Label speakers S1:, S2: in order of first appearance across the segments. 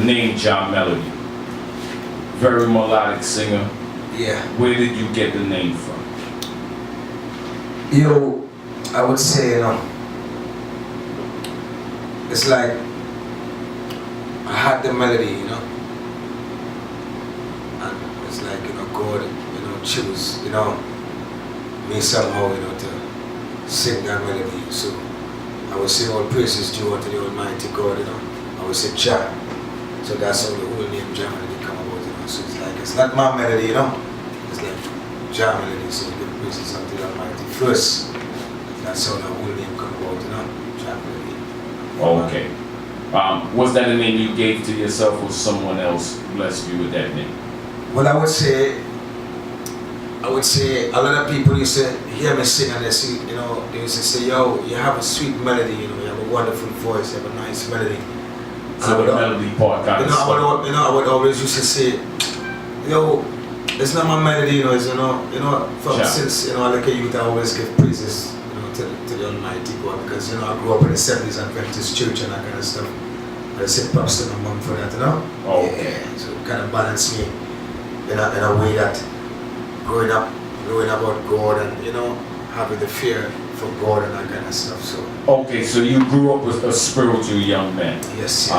S1: name Jamelody. Very melodic singer.
S2: Yeah.
S1: Where did you get the name from?
S2: Yo, I would say, it's like I had the melody, and it's like, God, choose, me somehow, to sing that melody. So I would say all praises due unto the Almighty God, I would say Jah. So that's how the whole name Jamelody come about, So it's like, it's not my melody, it's like Jamelody, so give praises unto the Almighty first. That's how the whole name come about, Jamelody.
S1: Okay. Was that a name you gave to yourself, or someone else blessed you with that name?
S2: Well, I would say a lot of people used to hear me sing and they see, they used to say, yo, you have a sweet melody, you have a wonderful voice, you have a nice melody.
S1: So the melody part kind of
S2: I would always used to say, yo, it's not my melody, it's, since, like a youth, I always give praises, to the Almighty God, because, I grew up in the 70s Adventist church and that kind of stuff. I said props to my mom for that,
S1: Oh, okay.
S2: Yeah, so it kind of balanced me in a way that growing up, knowing about God and, having the fear for God and that kind of stuff, so.
S1: Okay, so you grew up as a spiritual young man.
S2: Yes.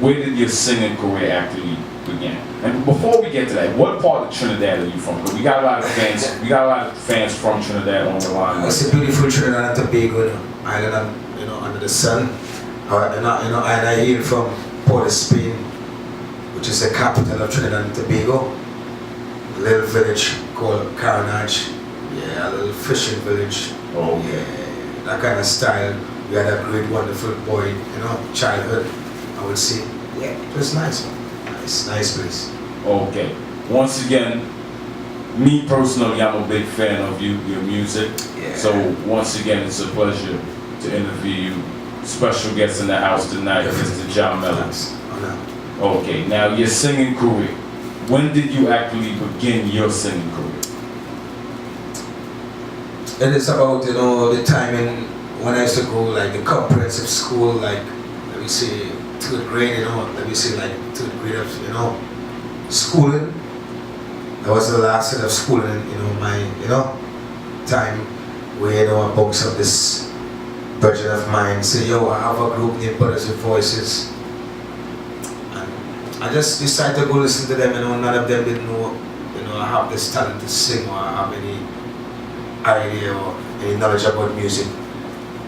S1: Where did your singing career actually begin? And before we get to that, what part of Trinidad are you from? Because we got a lot of fans. We got a lot of fans from Trinidad on the line.
S2: It's a beautiful Trinidad and Tobago, island, under the sun. And I hail from Port of Spain, which is the capital of Trinidad and Tobago. A little village called Carnage. Yeah, a little fishing village.
S1: Oh, okay.
S2: Yeah, that kind of style. We had a great, wonderful boy, childhood, I would say. Yeah, it was nice, man. Nice place.
S1: Okay. Once again, me personally, I'm a big fan of your music.
S2: Yeah.
S1: So once again, it's a pleasure to interview you. Special guest in the house tonight, Mr. Jamelody. Okay. Now your singing career. When did you actually begin your singing career?
S2: It is about, the timing when I used to go, like, the comprehensive school, like, let me say, 3rd grade, let me say, like, 3rd grade of, schooling. That was the last set of schooling, my, time where, I box up this budget of mine, say, yo, I have a group named Brothers with Voices. And I just decided to go listen to them, none of them didn't know, I have this talent to sing, or I have any idea or any knowledge about music.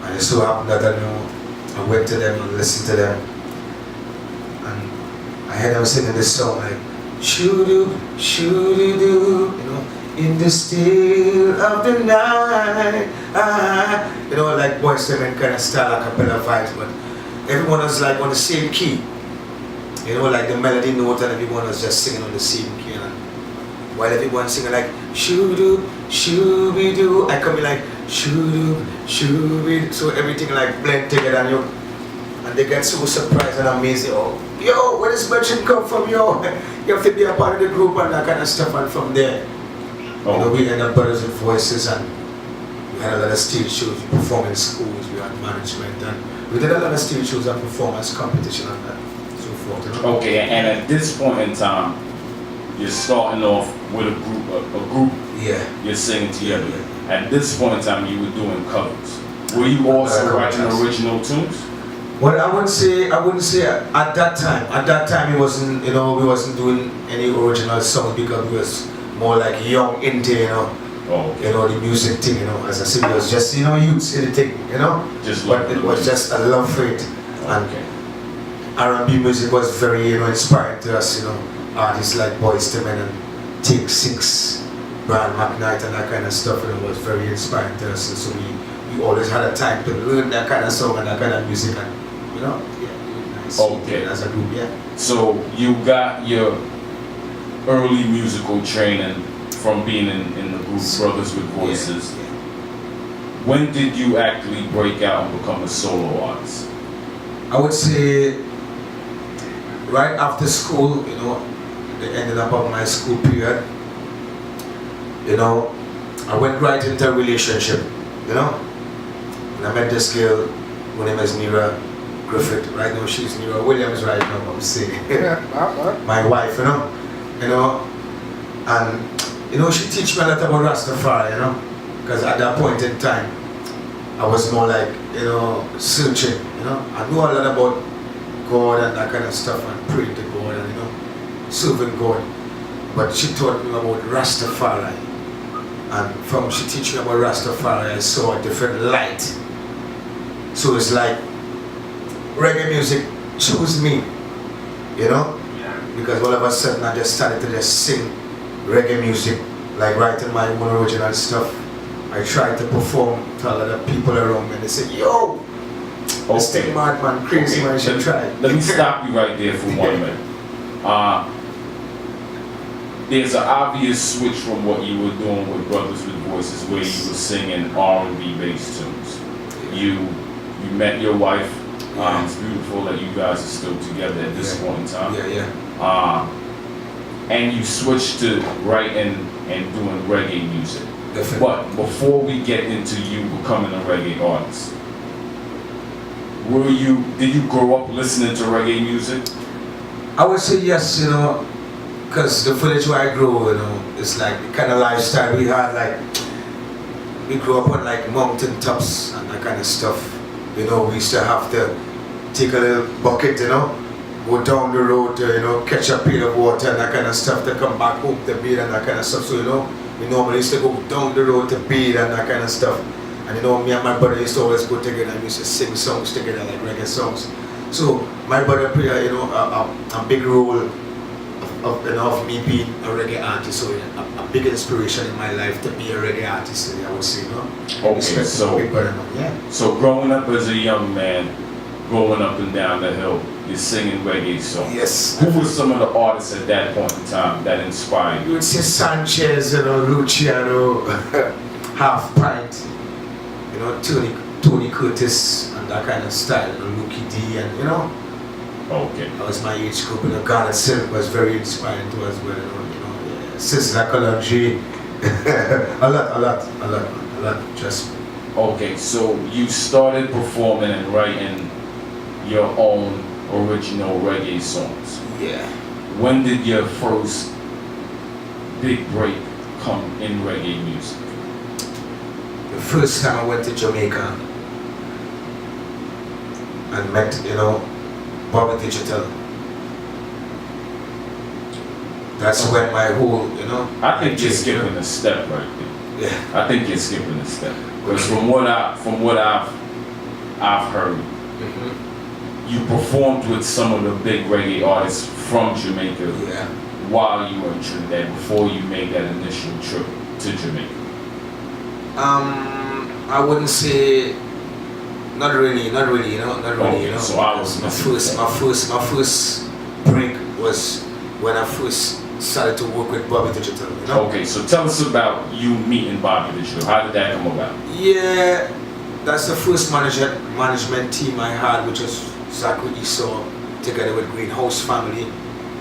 S2: And it so happened that I went to them and listened to them. And I heard them singing this song like, shoo-doo, shoo-doo-doo, in the still of the night, like Boyz II Men kind of style, a cappella vibes, but everyone was like on the same key, like the melody note, and everyone was just singing on the same key, and while everyone singing like shoo-doo, shoo-be-doo, I come in like shoo-doo, shoo-be-doo, so everything like blend together, and they get so surprised and amazed. Oh, yo, where does Merchant come from, yo? You have to be a part of the group and that kind of stuff, and from there, we ended up Brothers with Voices, and we had a lot of stage shows, we performed in schools, we had management, and we did a lot of stage shows and performance competition and that, so forth.
S1: Okay, and at this point in time, you're starting off with a group.
S2: Yeah.
S1: You're singing together. Yeah. At this point in time, you were doing covers. Were you also writing original tunes?
S2: Well, I wouldn't say at that time. At that time, it wasn't, we wasn't doing any original songs because we was more like young into, the music thing, as I said, it was just, youths in the thing, but it was just a love for it. And R&B music was very, inspiring to us, artists like Boyz II Men and K.L.C.S, Brian McKnight and that kind of stuff, and it was very inspiring to us. And so we always had a time to learn that kind of song and that kind of music, and nice.
S1: Okay.
S2: As a group, yeah.
S1: So you got your early musical training from being in the group Brothers with Voices.
S2: Yeah.
S1: When did you actually break out and become a solo artist?
S2: I would say right after school, the ending up of my school period, I went right into a relationship, and I met this girl, her name is Mira, Griffith. Right now she's New York Williams right now, I'm saying. My wife, you know, and she teach me a lot about Rastafari, because at that point in time, I was more like, searching, I know a lot about God and that kind of stuff and praying to God and, serving God. But she taught me about Rastafari. And from she teaching me about Rastafari, I saw a different light. So it's like, reggae music chose me, because all of a sudden I just started to just sing reggae music, like writing my own original stuff. I tried to perform to a lot of people around me and they said, yo, this thing mad man, crazy man, you should try.
S1: Let me stop you right there for 1 minute. There's an obvious switch from what you were doing with Brothers with Voices, where you were singing R&B based tunes. You met your wife. It's beautiful that you guys are still together at this point in time. And you switched to writing and doing reggae music.
S2: Definitely.
S1: But before we get into you becoming a reggae artist, did you grow up listening to reggae music?
S2: I would say yes, because the village where I grew, it's like the kind of lifestyle we had, like, we grew up on like mountain tops and that kind of stuff. We used to have to take a little bucket, go down the road to, catch a pail of water and that kind of stuff to come back home to bathe and that kind of stuff. So, we normally used to go down the road to bathe and that kind of stuff. And me and my brother used to always go together and we used to sing songs together, like reggae songs. So my brother played, a big role of me being a reggae artist. So a big inspiration in my life to be a reggae artist, I would say,
S1: Okay, so growing up as a young man, going up and down the hill, you're singing reggae songs.
S2: Yes.
S1: Who were some of the artists at that point in time that inspired you?
S2: You would say Sanchez, Luciano, Half Pint, Tony Curtis and that kind of style, Lucky D and
S1: Okay.
S2: That was my age group, God and Silk was very inspiring to us, Sister Colonji, a lot, trust me.
S1: Okay, so you started performing and writing your own original reggae songs.
S2: Yeah.
S1: When did your first big break come in reggae music?
S2: The first time I went to Jamaica and met, Bobby Digital. That's when my whole,
S1: I think you're skipping a step right there.
S2: Yeah.
S1: I think you're skipping a step. Because from what I've heard, you performed with some of the big reggae artists from Jamaica while you were in Trinidad, before you made that initial trip to Jamaica.
S2: I wouldn't say, not really,
S1: Okay, so I was
S2: my first break was when I first started to work with Bobby Digital,
S1: Okay, so tell us about you meeting Bobby Digital. How did that come about?
S2: Yeah, that's the first management team I had, which was Zachary Esau, together with Greenhouse Family.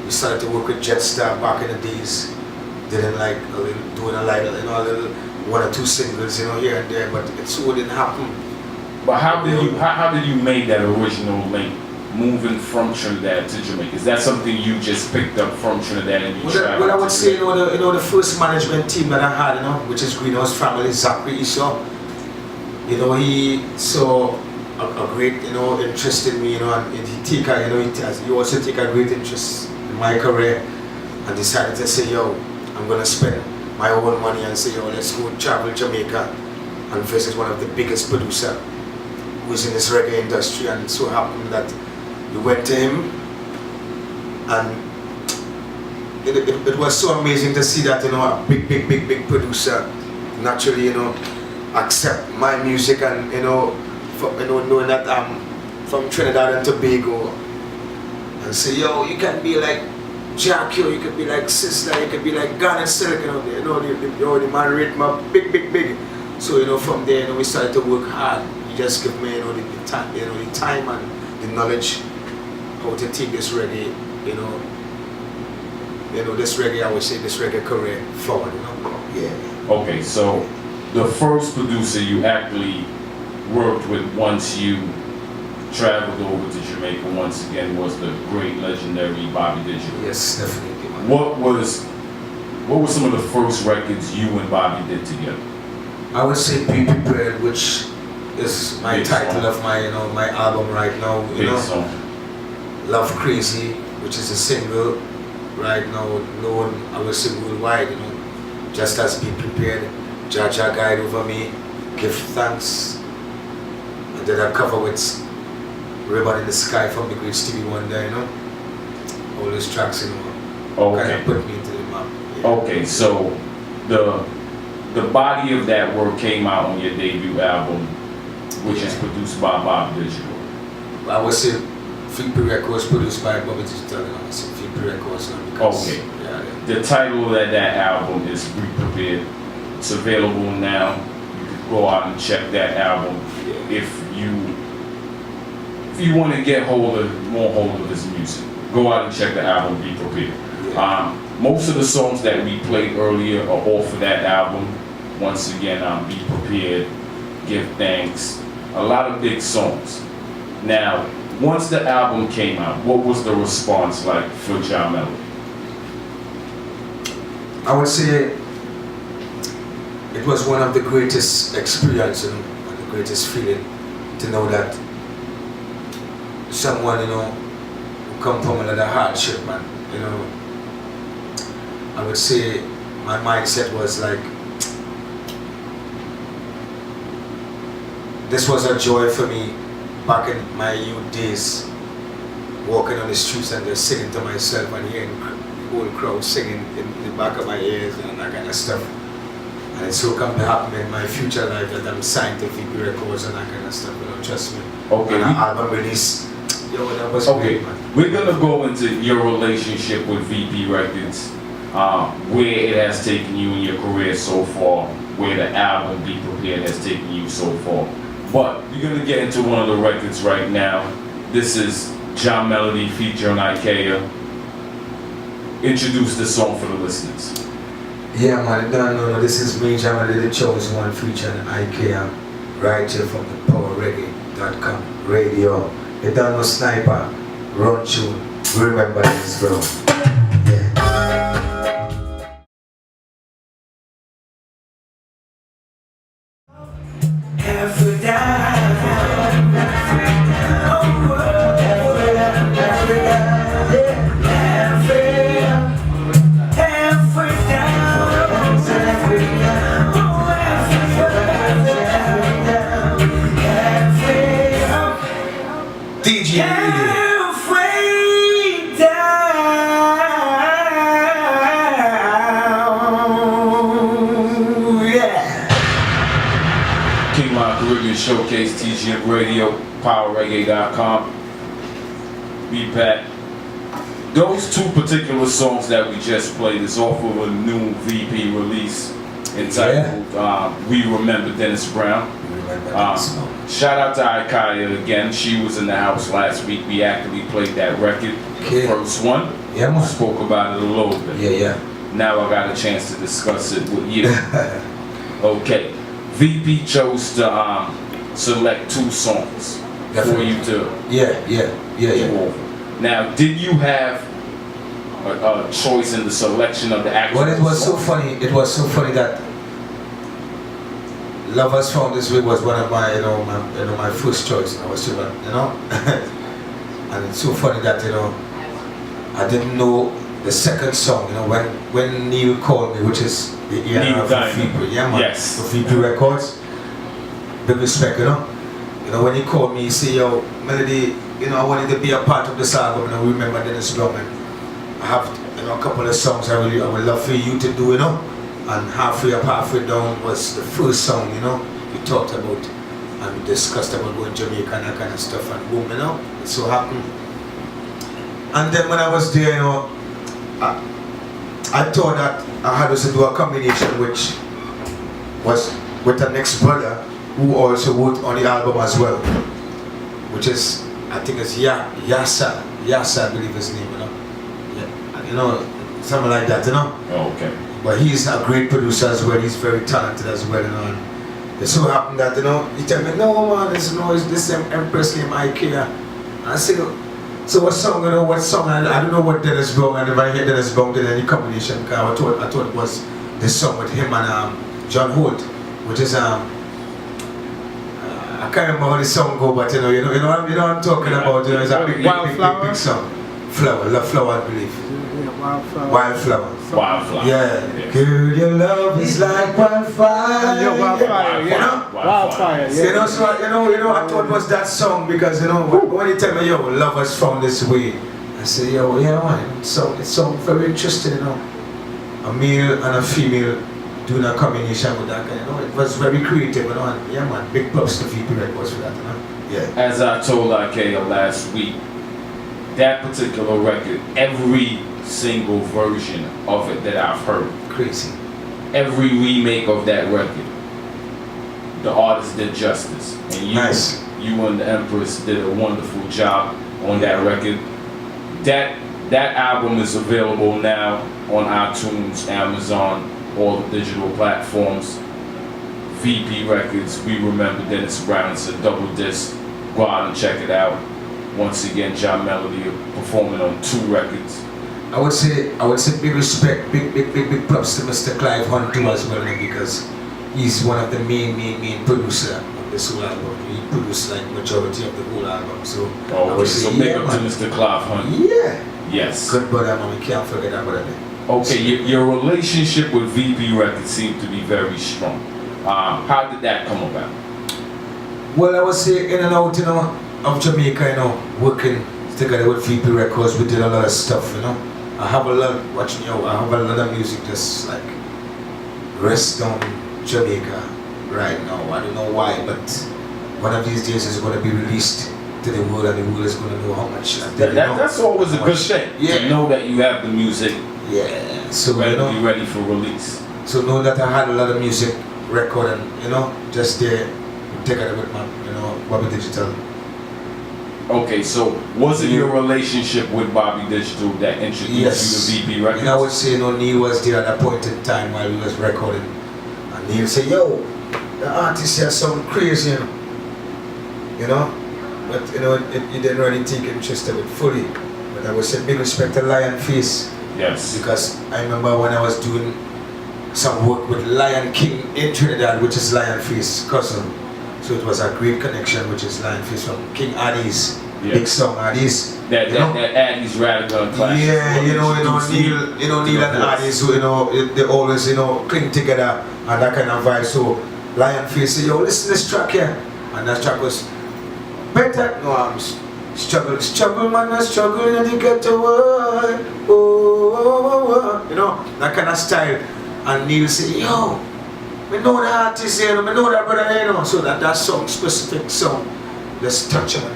S2: We started to work with Jetstar back in the days. Doing a little 1 or 2 singles, here and there, but it so didn't happen.
S1: But how did you make that original link, moving from Trinidad to Jamaica? Is that something you just picked up from Trinidad and you traveled?
S2: Well, I would say, the first management team that I had, which is Greenhouse Family, Zachary Esau, he saw a great, interest in me, and he also take a great interest in my career, and decided to say, yo, I'm gonna spend my own money and say, yo, let's go travel Jamaica and visit one of the biggest producers who's in this reggae industry. And it so happened that we went to him, and it was so amazing to see that, a big producer naturally, accept my music, and knowing that I'm from Trinidad and Tobago, and say, yo, you can be like Jack, you could be like Sister, you could be like Garnet Silk, the man rate my big. So, from there, we started to work hard. You just give me, the time and the knowledge how to take this reggae, this reggae, I would say, this reggae career forward, Yeah.
S1: Okay, so the first producer you actually worked with once you traveled over to Jamaica once again was the great legendary Bobby Digital.
S2: Yes, definitely, man.
S1: What were some of the first records you and Bobby did together?
S2: I would say Be Prepared, which is my
S1: Big
S2: title
S1: song.
S2: of my my album right now.
S1: Big song.
S2: Love Crazy, which is a single right now known, I would say, worldwide, just as Be Prepared, Jaja Guide Over Me, Give Thanks, and then I cover with Ribbon in the Sky from the great Stevie Wonder, all those tracks,
S1: Okay.
S2: kind of put me into the map. Yeah.
S1: Okay, so the body of that work came out on your debut album, which is produced by Bob Digital.
S2: I would say VP Records produced by Bobby Digital, so VP Records. Because,
S1: Okay.
S2: Yeah.
S1: The title of that album is Be Prepared. It's available now. You can go out and check that album if you want to get more hold of his music. Go out and check the album Be Prepared.
S2: Yeah.
S1: Most of the songs that we played earlier are off of that album. Once again, Be Prepared, Give Thanks, a lot of big songs. Now, once the album came out, what was the response like for Jamelody?
S2: I would say it was one of the greatest experiences and the greatest feeling to know that someone, who come from another hardship, man, I would say my mindset was like, this was a joy for me back in my youth days, walking on the streets and just singing to myself and hearing the whole crowd singing in the back of my ears and that kind of stuff. And it's so come to happen in my future life that I'm signed to VP Records and that kind of stuff, trust me.
S1: Okay.
S2: And an album release, that was
S1: Okay,
S2: great, man.
S1: we're gonna go into your relationship with VP Records, where it has taken you in your career so far, where the album Be Prepared has taken you so far. But you're gonna get into one of the records right now. This is Jamelody featuring Ikea. Introduce the song for the listeners.
S2: Yeah, man, no, this is me, Jamelody, the chosen one, featuring Ikea, right here from the PowerReggae.com radio. You don't know Sniper, run tune, remember this, bro. Yeah. Every time, every DJ
S1: Caribbean Showcase, TGM Radio, PowerReggae.com. Be back. Those two particular songs that we just played is off of a new VP release entitled We Remember Dennis Brown. Shout out to Ikea again. She was in the house last week. We actually played that record, the first one.
S2: Yeah, man.
S1: Spoke about it a little bit.
S2: Yeah.
S1: Now I got a chance to discuss it with you. Okay. VP chose to select two songs for you to
S2: Yeah.
S1: go over. Now, did you have a choice in the selection of the actual
S2: Well, it was
S1: song?
S2: It was so funny that Lovers Found This Way was one of my, my first choice. I was sure, and it's so funny that I didn't know the second song. When Neil called me, which is the era of VP,
S1: Yes.
S2: for VP Records. Big respect, when he called me, he said, "Yo, Melody, I wanted to be a part of this album. And I remember Dennis Brown. I have a couple of songs I would love for you to do, And halfway down was the first song, we talked about and we discussed about going to Jamaica and that kind of stuff, and boom, it so happened. And then when I was there, I thought that I had to do a combination which was with the next brother who also worked on the album as well, which is, I think it's Yasa, I believe his name, something like that,
S1: Oh, okay.
S2: But he's a great producer as well. He's very talented as well, and It so happened that, he tell me, no man, it's this Empress name IKEA. I said, so what song, what song, I don't know what Dennis Brown, and if I hear Dennis Brown did any combination, because I thought it was the song with him and John Holt, which is, I can't remember how the song go, but you know what I'm talking about, it's a big song. Love Flower, I believe.
S3: Yeah,
S2: Wildflower.
S1: Wildflower.
S2: Yeah. Girl, your love is like wildfire.
S3: Yeah, wildfire, yeah. Wildfire, yeah.
S2: So I thought it was that song because when you tell me, yo, love us found this way, I say, yo, yeah man, so it's so very interesting, a male and a female doing a combination with that kind, it was very creative, and yeah man, big props to VP Records for that, Yeah.
S1: As I told IKL last week, that particular record, every single version of it that I've heard,
S2: Crazy.
S1: every remake of that record, the artist did justice. And you and the Empress did a wonderful job on that record. That album is available now on iTunes, Amazon, all the digital platforms. VP Records, We Remember Dennis Brown. It's a double disc. Go out and check it out. Once again, Jamelody performing on 2 records.
S2: I would say big respect, big props to Mr. Clive Hunt too as well, because he's one of the main producer of this whole album. He produced like majority of the whole album. So
S1: okay, so big up to Mr. Clive Hunt.
S2: Yeah.
S1: Yes.
S2: Good brother, man. We can't forget that brother.
S1: Okay, your relationship with VP Records seemed to be very strong. How did that come about?
S2: Well, I would say in and out, of Jamaica, working together with VP Records, we did a lot of stuff, I have a lot of music just like rest on Jamaica right now. I don't know why, but one of these days it's going to be released to the world, and the world is going to know how much.
S1: That's always a good thing.
S2: Yeah.
S1: To know that you have the music.
S2: Yeah. So
S1: be ready for release.
S2: So know that I had a lot of music record, and just there together with my Bobby Digital.
S1: Okay, so was it your relationship with Bobby Digital that introduced you to VP Records?
S2: I would say, Neil was there at that point in time while we was recording. And Neil said, yo, the artist here sound crazy, But, he didn't really take interest of it fully. But I would say big respect to Lion Face.
S1: Yes.
S2: Because I remember when I was doing some work with Lion King in Trinidad, which is Lion Face cousin. So it was a great connection, which is Lion Face from King Addy's big song Addy's.
S1: That Addy's Radical clash.
S2: Yeah, Neil and Addy's, they always cling together and that kind of vibe. So Lion Face said, yo, listen to this track here, and that track was better. No, I'm struggle, man, I struggle and you get to work. That kind of style. And Neil said, yo, we know the artist here, we know that brother, So that song, specific song, just touch him,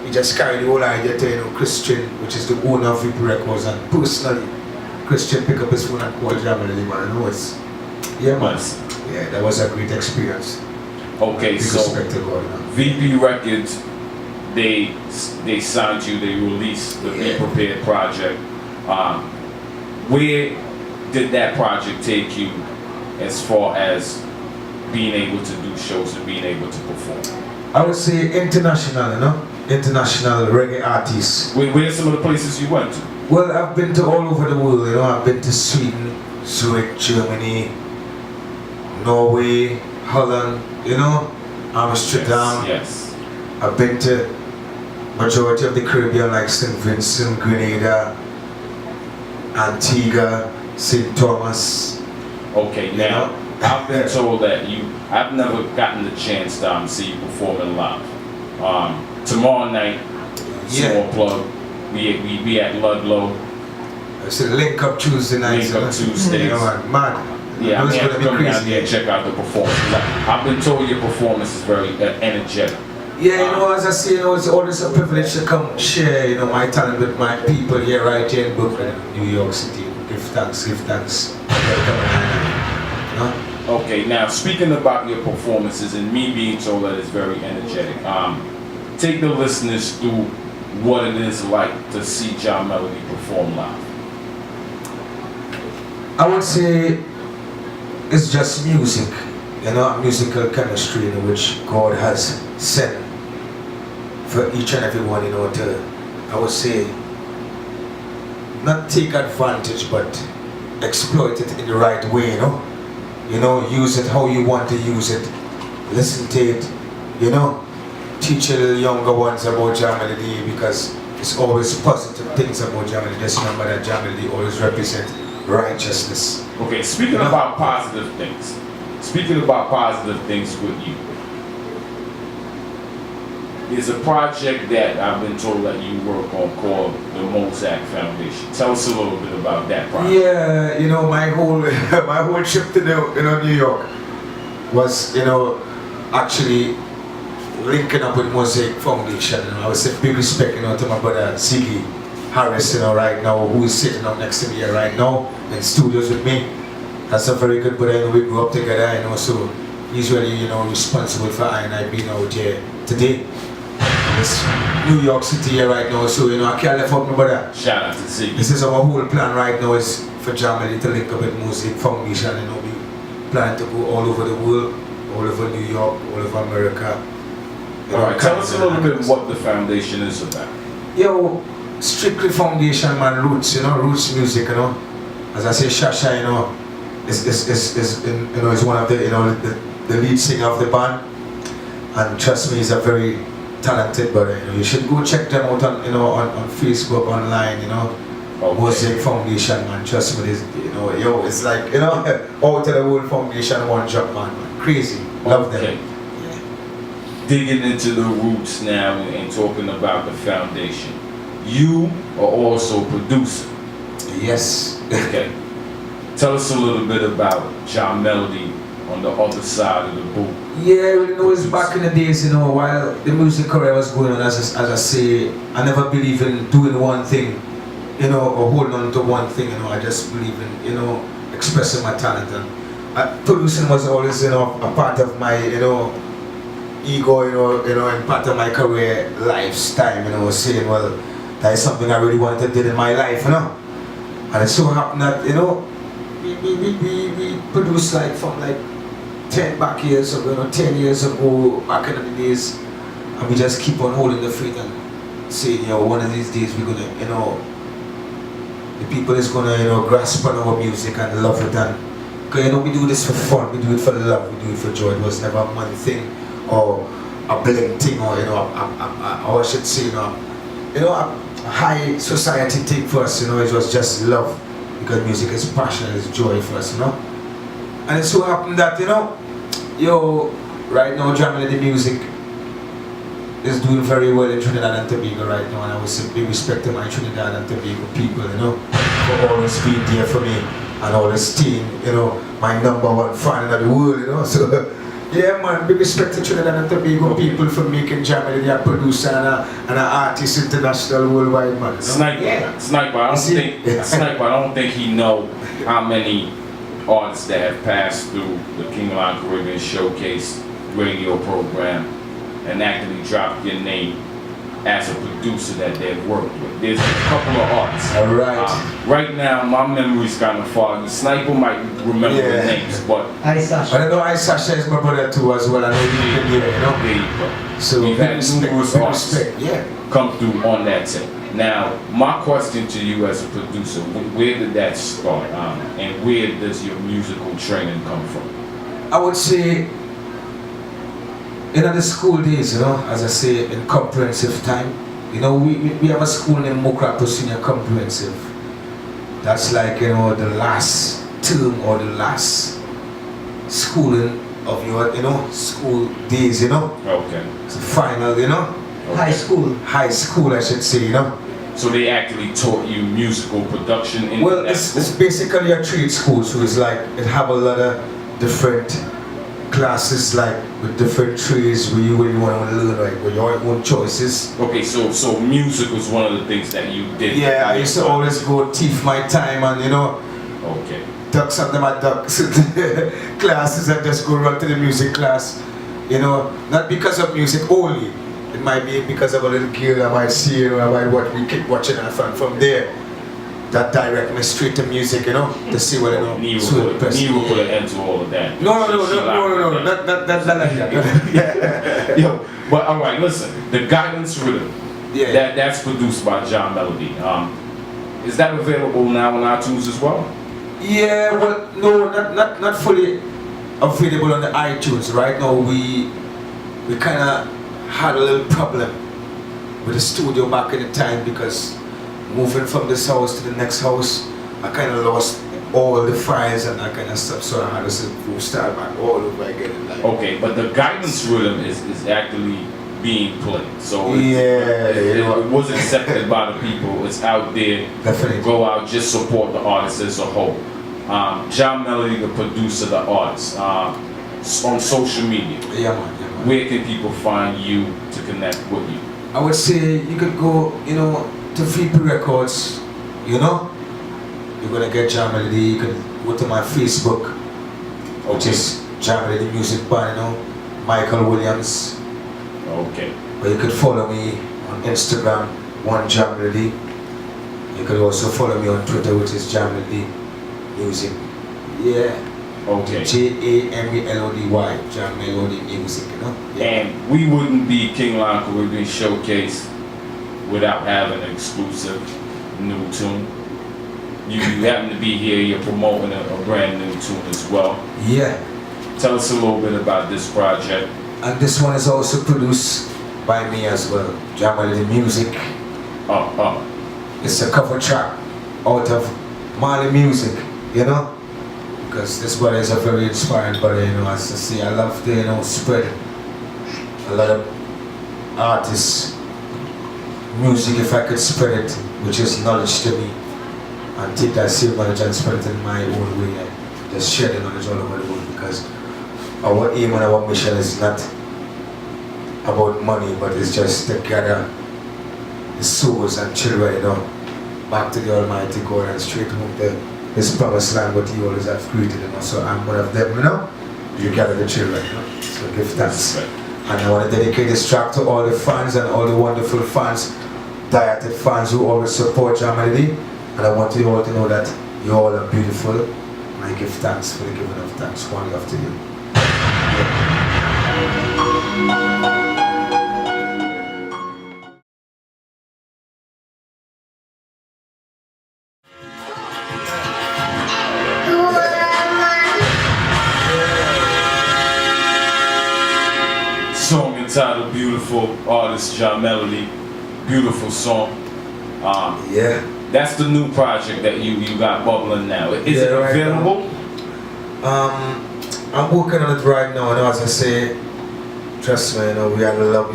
S2: he just carried the whole idea to, Christian, which is the owner of VP Records, and personally, Christian pick up his phone and call Jamelody, man. Yeah, man. Yeah, that was a great experience.
S1: Okay, so VP Records, they signed you, they released the Be Prepared project. Where did that project take you as far as being able to do shows and being able to perform?
S2: I would say international, international reggae artists.
S1: Where are some of the places you went to?
S2: Well, I've been to all over the world, I've been to Sweden, Zurich, Germany, Norway, Holland, Amsterdam.
S1: Yes.
S2: I've been to majority of the Caribbean, like St. Vincent, Grenada, Antigua, St. Thomas.
S1: Okay, now I've been told that I've never gotten the chance to see you performing live. Tomorrow night, small plug, we at Ludlow.
S2: It's a Link Up Tuesday night.
S1: Link Up Tuesdays.
S2: Mad.
S1: Yeah, I'm going to come down there and check out the performance. I've been told your performance is very energetic.
S2: Yeah, as I say, it's always a privilege to come share, my talent with my people here, right here in Brooklyn, New York City. Give thanks.
S1: Okay, now speaking about your performances and me being told that it's very energetic, take the listeners through what it is like to see Jamelody perform live.
S2: I would say it's just music. you know, musical chemistry, you know, which God has sent for each and every one, you know, to, I would say, not take advantage, but exploit it in the right way, you know. You know, use it how you want to use it. Listen to it, you know. Teach a little younger ones about Jamelody, because it's always positive things about Jamelody. Just remember that Jamelody always represent righteousness.
S1: Okay, speaking about positive things. Speaking about positive things with you. There's a project that I've been told that you work on called the Mosaic Foundation. Tell us a little bit about that project.
S2: Yeah, you know, my whole my whole trip to New York was, you know, actually linking up with Mosaic Foundation. You know, I would say big respect, you know, to my brother Ziggy Harris, you know, right now, who is sitting up next to me here right now in studios with me. That's a very good brother, you know, we grew up together, you know, so he's really, you know, responsible for I being out here today. It's New York City here right now, so, you know, I can't let up my brother.
S1: Shout out to Ziggy.
S2: This is our whole plan right now, is for Jamelody to link up with Mosaic Foundation, you know, we plan to go all over the world, all over New York, all over America.
S1: Alright, tell us a little bit what the foundation is about.
S2: Yo, strictly foundation, man, roots, you know, roots music, you know. As I say, Shasha, you know, is you know, is one of the, you know, the lead singer of the band, and trust me, he's a very talented brother. You know, you should go check them out on, you know, on Facebook, online, you know. Okay. Mosaic Foundation, man, trust me, this, you know, yo, it's like, you know, out of the whole foundation, one job, man, crazy, love them.
S1: Digging into the roots now and talking about the foundation. You are also a producer.
S2: Yes.
S1: Okay. Tell us a little bit about Jamelody on the other side of the booth.
S2: Yeah, you know, it's back in the days, you know, while the music career was going on, as I say, I never believe in doing one thing, you know, or holding on to one thing, you know. I just believe in, you know, expressing my talent. And producing was always, you know, a part of my, you know, ego, you know, and part of my career lifestyle, you know, saying, well, that is something I really wanted to do in my life, you know. And it so happened that, you know, we produced like from like 10 back years ago, you know, 10 years ago, back in the days, and we just keep on holding the faith and saying, you know, one of these days we're gonna, you know, the people is gonna, you know, grasp on our music and love it. And, because, you know, we do this for fun, we do it for love, we do it for joy. It was never a money thing or a bling thing, or, you know, or I should say, you know, a high society thing for us, you know. It was just love, because music is passion, it's joy for us, you know. And it so happened that, you know, yo, right now Jamelody music is doing very well in Trinidad and Tobago right now, and I would say big respect to my Trinidad and Tobago people, you know, for always being there for me and always staying, you know, my #1 fan in the world, you know. So yeah, man, big respect to Trinidad and Tobago people for making Jamelody a producer and an artist international worldwide, man.
S1: Sniper,
S2: yeah.
S1: Sniper, I don't think he know how many artists that have passed through the K.L.C. Showcase radio program and actually dropped your name as a producer that they've worked with. There's a couple of artists.
S2: All right.
S1: Right now, my memory's kind of foggy. Sniper might remember the names, but
S3: Hi, Sasha.
S2: But I know Sasha is my brother too as well. I know you've been here, you know. So
S1: we've had numerous artists come through on that tape. Now, my question to you as a producer, where did that start? And where does your musical training come from?
S2: I would say, in the school days, you know, as I say, in comprehensive time, you know, we have a school named Mokrato Senior Comprehensive. That's like, you know, the last term or the last schooling of your, you know, school days, you know.
S1: Okay.
S2: It's the final, you know.
S1: Okay.
S2: High school, I should say, you know.
S1: So they actually taught you musical production in
S2: well, it's basically a trade school, so it's like it have a lot of different classes, like with different trades where you want to learn, like with your own choices.
S1: Okay, so music was one of the things that you did.
S2: Yeah, I used to always go thief my time and, you know,
S1: okay,
S2: ducks under my ducks classes and just go run to the music class, you know, not because of music only. It might be because of a little girl I might see, or I might we keep watching her from there. that direct me straight to music, you know, to see what, you know,
S1: Nero put an end to all of that.
S2: No, not like that.
S1: Yo, but all right, listen, the Guidance Rhythm, that's produced by Jamelody. Is that available now on iTunes as well? Yeah,
S2: well, no, not fully available on the iTunes. Right now, we kind of had a little problem with the studio back in the time because moving from this house to the next house, I kind of lost all the files and that kind of stuff, so I had to start back all over again. Like,
S1: okay, but the Guidance Rhythm is actually being played, so it was accepted by the people. It's out there.
S2: Definitely.
S1: Go out, just support the artist as a whole. Jamelody, the producer, the artist, on social media.
S2: Yeah, man.
S1: Where can people find you to connect with you?
S2: I would say you could go, you know, to VP Records, you know. You're gonna get Jamelody. You can go to my Facebook, which is Jamelody Music Band, you know, Michael Williams.
S1: Okay.
S2: But you could follow me on Instagram, Jamelody. You could also follow me on Twitter, which is Jamelody Music. Yeah.
S1: Okay.
S2: Jamelody, Jamelody Music, you know. Yeah.
S1: And we wouldn't be King.L.S. Caribbean Showcase without having an exclusive new tune. You happen to be here, you're promoting a brand new tune as well.
S2: Yeah.
S1: Tell us a little bit about this project.
S2: And this one is also produced by me as well, Jamelody Music. It's a cover track out of Mali music, you know? Because this brother is a very inspiring brother, you know, as I say, I love to, you know, spread a lot of artists' music if I could spread it, which is knowledge to me, and take that same knowledge and spread it in my own way and just share the knowledge all over the world, because our aim and our mission is not about money, but it's just to gather the souls and children, you know, back to the Almighty God and straight home to His promised land, what He always have created, you know. So I'm one of them, you know. You gather the children, you know. So give thanks. And I want to dedicate this track to all the fans and all the wonderful fans, dieted fans who always support Jamelody. And I want you all to know that you all are beautiful. And I give thanks for the giving of thanks. One love to you.
S1: Song entitled Beautiful, artist Jamelody. Beautiful song.
S2: Yeah.
S1: That's the new project that you got bubbling now. Is it available?
S2: I'm working on it right now, and as I say, trust me, you know, we have a lot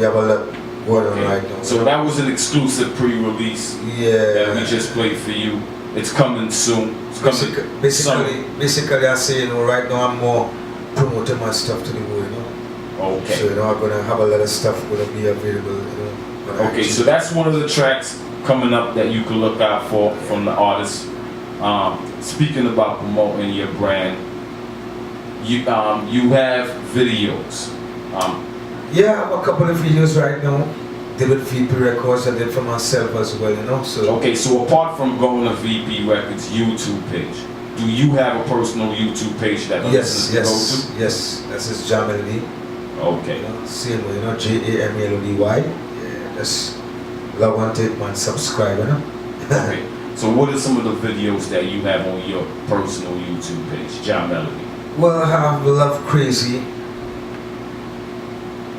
S2: going on right now.
S1: So that was an exclusive pre-release that we just played for you. It's coming soon. It's coming
S2: basically, I say, you know, right now I'm more promoting my stuff to the world, you know.
S1: Okay.
S2: So, you know, I'm gonna have a lot of stuff gonna be available, you know.
S1: Okay, so that's one of the tracks coming up that you can look out for from the artist. Speaking about promoting your brand, you have videos.
S2: Yeah, I have a couple of videos right now. Did with VP Records, I did for myself as well, you know. So
S1: okay, so apart from going to VP Records YouTube page, do you have a personal YouTube page that
S2: yes,
S1: go to?
S2: Yes, that's his Jamelody.
S1: Okay.
S2: You know, same way, you know, Jamelody. Yeah, just log on to it, man, subscribe, you know.
S1: Okay. So what are some of the videos that you have on your personal YouTube page, Jamelody?
S2: Well, I have Love Crazy,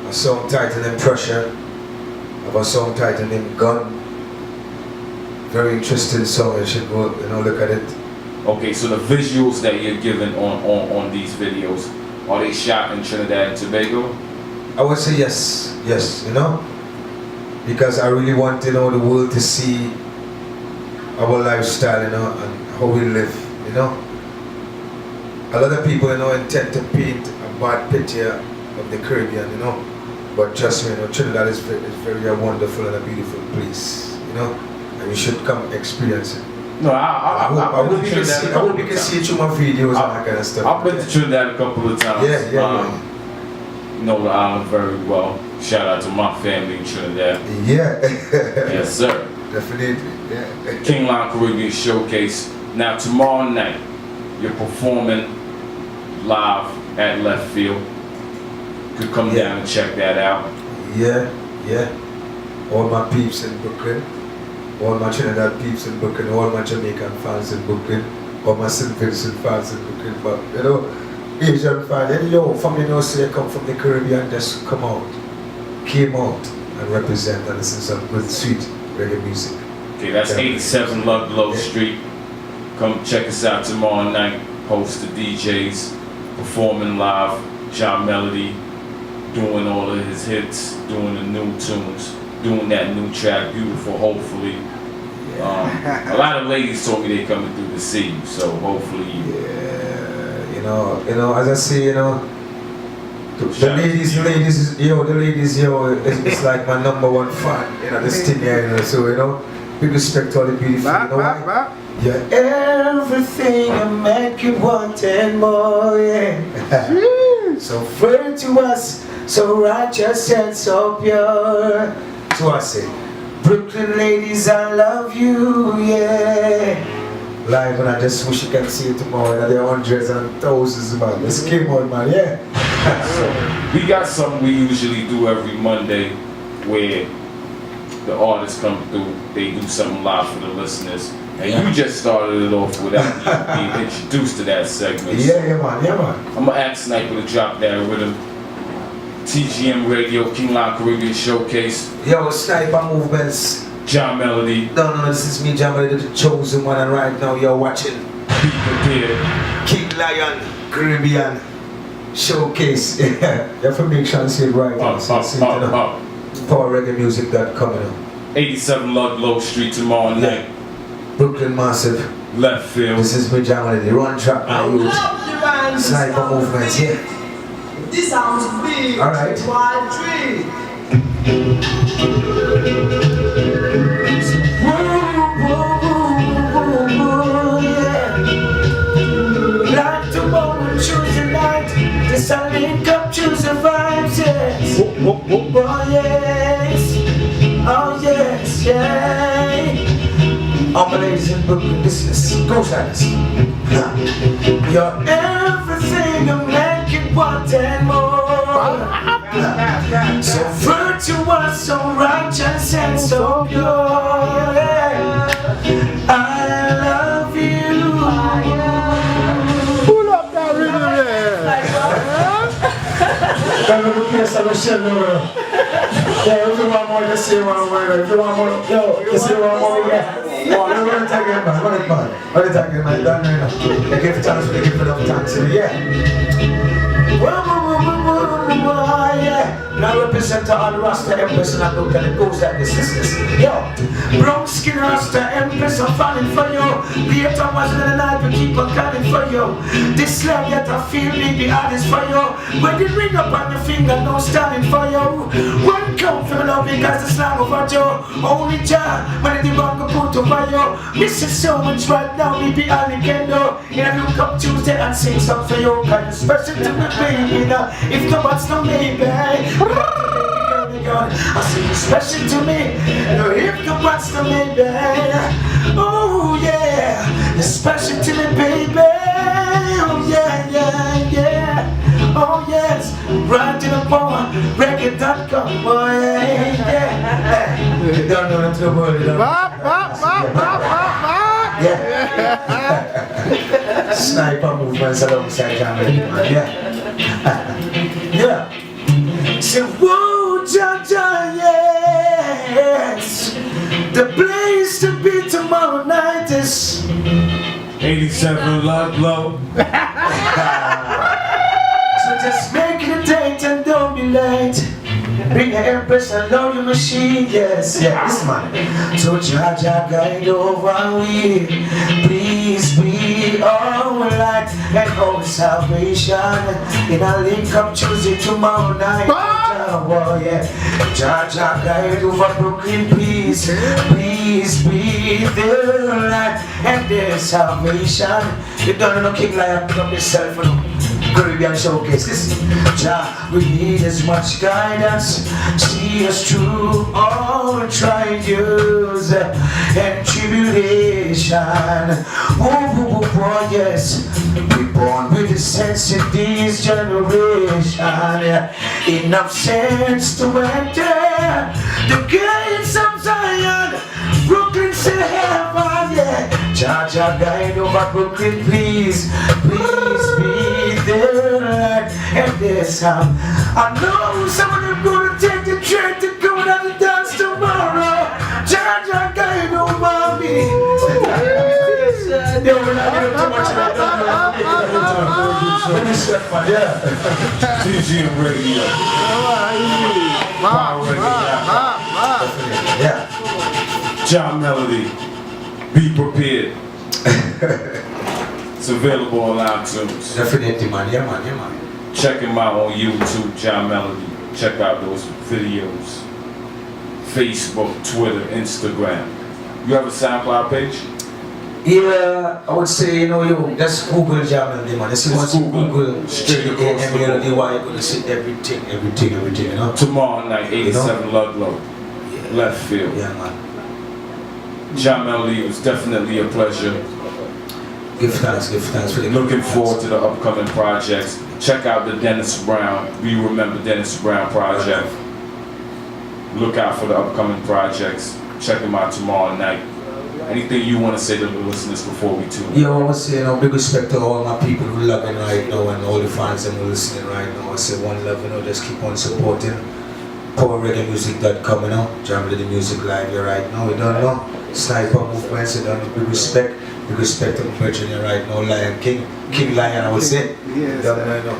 S2: a song titled Impression. I have a song titled Gun. Very interesting song, you should go, you know, look at it.
S1: Okay, so the visuals that you're given on these videos, are they shot in Trinidad and Tobago?
S2: I would say yes, you know, because I really want, you know, the world to see our lifestyle, you know, and how we live, you know. A lot of people, you know, intend to paint a bad picture of the Caribbean, you know, but trust me, you know, Trinidad is very wonderful and a beautiful place, you know, and you should come experience it.
S1: No,
S2: I hope you can see it through my videos and that kind of stuff.
S1: I've been to Trinidad a couple of times.
S2: Yeah.
S1: Know the island very well. Shout out to my family in Trinidad.
S2: Yeah.
S1: Yes, sir.
S2: Definitely.
S1: King Lion Caribbean Showcase. Now tomorrow night, you're performing live at Left Field. Could come down and check that out.
S2: Yeah. All my peeps in Brooklyn, all my Trinidad peeps in Brooklyn, all my Jamaican fans in Brooklyn, all my St. Vincent fans in Brooklyn, but you know, Asian fans, and yo, from you know, say come from the Caribbean, just came out and represent and listen to some good sweet reggae music.
S1: Okay, that's 87 Ludlow Street. Come check us out tomorrow night. Host the DJs, performing live, Jamelody, doing all of his hits, doing the new tunes, doing that new track, Beautiful, hopefully. A lot of ladies told me they coming through to see you, so hopefully you...
S2: Yeah, you know, as I say, you know, the ladies, it's like my #1 fan, you know, this thing here, you know, so, you know, big respect to all the beautiful, you know why? You're everything I make you want and more, yeah. So virtuous, so righteous and so pure. So I say, Brooklyn ladies, I love you, yeah. Live, and I just wish you can see it tomorrow. There are hundreds and thousands, man. This came on, man, yeah.
S1: We got something we usually do every Monday where the artists come through, they do something live for the listeners. And you just started it off without even being introduced to that segment.
S2: Yeah, man.
S1: I'm gonna ask Sniper to drop that rhythm. TGM Radio, King Lion Caribbean Showcase.
S2: Yo, Sniper Movements.
S1: Jamelody.
S2: No, this is me, Jamelody, the chosen one, and right now you're watching
S1: Be Prepared.
S2: King Lion Caribbean Showcase. Yeah, you have to make sure and see it right now. PowerReggaeMusic.com, you know.
S1: 87 Ludlow Street tomorrow night.
S2: Brooklyn Massive.
S1: Left Field.
S2: This is me, Jamelody. Run track now, you. Sniper Movements, yeah.
S4: This sounds big.
S2: All right.
S4: Wild dream.
S2: Like tomorrow, Tuesday night. This I link up Tuesday vibes, yes. Oh yes. Oh yes, yeah. All my ladies in Brooklyn, this go silence. You're everything I make you want and more. So virtuous, so righteous and so pure. I love you.
S3: Pull up that rhythm there.
S2: Yeah, if you want more, just say one more. If you want more, yo, just say one more. Yeah. Oh, run it again, man. Run it again, man. Done right now. They give thanks for the gift of thanks. Yeah. Yeah. Now represent all the Rasta Empress and I look and it goes like this. Yo, brown skin Rasta Empress, I'm falling for you. Later was in the night, we keep on calling for you. This love that I feel may be honest for you. When the ring up on your finger, no standing for you. One come from love because it's not over you. Only Jah, when the wrong go put over you. Missing so much right now, me be all you can do. And I look up Tuesday and sing something for you. Kind of special to me, baby. Now, if nobody's no maybe. I say you're special to me. If the what's the maybe. Oh yeah, you're special to me, baby. Oh yeah. Oh yes, right in the power, reggae.com. Oh yeah. You don't know that's the word. Yeah. Sniper Movements alongside Jamelody. Yeah. Say, whoa, Jaja, yes. The place to be tomorrow night is
S1: 87 Ludlow.
S2: So just make it a date and don't be late. Bring your Empress and love your machine, yes, this man. So Jaja guide over we, please be alright. And hold salvation in a link up Tuesday tomorrow night. Oh yeah, Jaja guide over Brooklyn, please be the light. And there's salvation. You don't know King Lion, pick up yourself, you know. Caribbean Showcase. Listen, Jah, we need as much guidance. See us through all trials and tribulation. Oh, yes. We born with a sense in this generation. Enough sense to enter the gates of Zion. Brooklyn to heaven, yeah. Jah, Jah, guide over Brooklyn, please. Please be there, Lord. And this I know some of them gonna take the train to go down the dance tomorrow. Jah, Jah, guide over me. Yo, we're not gonna do too much of that. Let me step on, yeah.
S1: TGM Radio.
S2: Yeah.
S1: Jamelody. Be prepared. It's available on iTunes.
S2: Definitely, man. Yeah, man. Yeah, man.
S1: Check him out on YouTube, Jamelody. Check out those videos. Facebook, Twitter, Instagram. You have a SoundCloud page?
S2: Yeah, I would say, you know, you just Google Jamelody, man. Just once you Google Jamelody, you're gonna see everything, you know.
S1: Tomorrow night, 87 Ludlow, left field.
S2: Yeah, man.
S1: Jamelody, it was definitely a pleasure.
S2: Give thanks for the
S1: Looking forward to the upcoming projects. Check out the Dennis Brown, We Remember Dennis Brown project. Look out for the upcoming projects. Check them out tomorrow night. Anything you want to say to the listeners before we tune in?
S2: Yeah, I want to say, you know, big respect to all my people who are loving right now and all the fans that are listening right now. I say one love, you know, just keep on supporting. PowerReggaeMusic.com, you know, Jamelody Music Live here right now. You don't know, Sniper Movements, you don't know, big respect to my brethren here right now, Lion King Lion, I would say.
S3: Yes,
S2: you don't know, you know.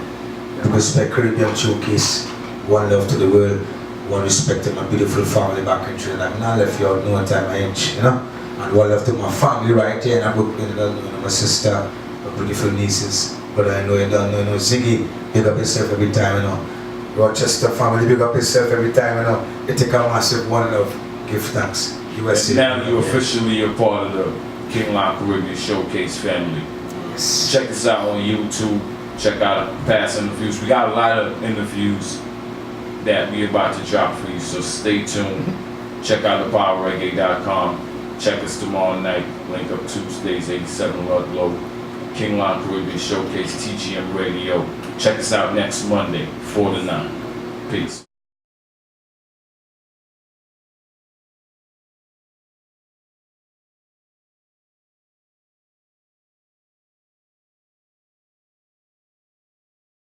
S2: Big respect, Caribbean Showcase, one love to the world, one respect to my beautiful family back in Trinidad. I'm not left you out no time, I inch, you know. And one love to my family right here in Brooklyn, you know, my sister, my beautiful nieces. But I know you don't know, you know, Ziggy, big up yourself every time, you know. Rochester family, big up yourself every time, you know. You take a massive one love, give thanks. USA.
S1: Now you're officially a part of the K.L.C.S Caribbean Showcase family.
S2: Yes.
S1: Check us out on YouTube. Check out past interviews. We got a lot of interviews that we're about to drop for you, so stay tuned. Check out thepowerreggae.com. Check us tomorrow night. Link up Tuesdays, 87 Ludlow. K.L.C.S Caribbean Showcase, TGM Radio. Check us out next Monday, 4 to 9. Peace.